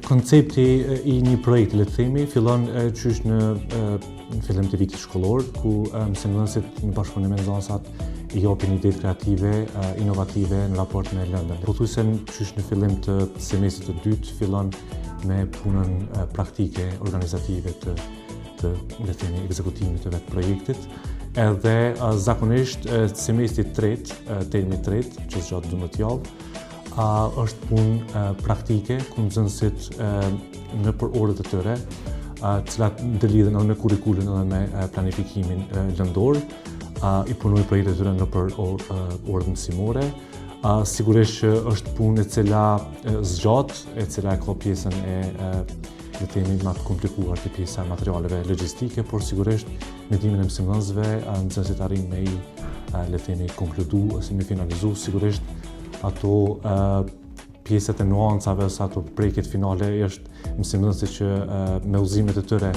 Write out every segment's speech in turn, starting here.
Koncepti I një projekti, le të themi, fillon qysh në fillim të vitit shkollor, ku mësimdhënësit në bashkëpunim me nxënësat I japin idetë kreative, inovative në raport me lëndën. Pothuajse qysh në fillim të semestrit të dytë fillon me punën praktike, organizative të le të themi ekzekutimit të vetë projektit. Edhe zakonisht semestri tretë, termi tretë, që zgjat 12 javë, është punë praktike, ku nxënësit në për orët e tyre, cilat ndërlidhen edhe me kurrikulin edhe me planifikimin lëndor, I punojnë projektet e tyre në për orët mësimore. Sigurisht që është punë e cila zgjat, e cila ka pjesën e le të themi më të komplikuar të pjesa e materialeve logjistike, por sigurisht me ndihmën e mësimdhënësve nxënësit arrin me le të themi konkludu ose me finalizu sigurisht ato pjesët e nuancave ose ato prekjet finale është mësimdhënësit që me udhëzimet e tyre.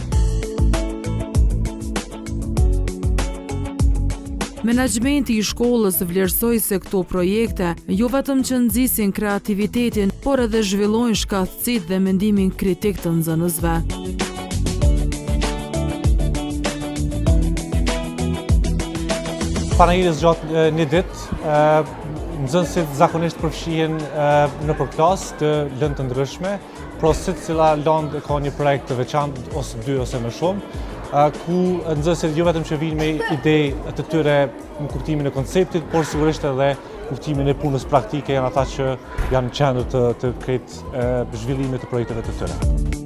Menaxhmenti I shkollës vlerësoi se këto projekte jo vetëm që nxisin kreativitetin, por edhe zhvillojnë shkallësitë dhe mendimin kritik të nxënësve. Panajirës gjatë një ditë, nxënësit zakonisht përfshihen në për klasë të lëndë të ndryshme, por secila lëndë ka një projekt të veçantë ose dy ose më shumë, ku nxënësit jo vetëm që vinë me ide të tyre në kuptimin e konceptit, por sigurisht edhe kuptimin e punës praktike janë ata që janë në qendër të krejt zhvillimit të projekteve të tyre.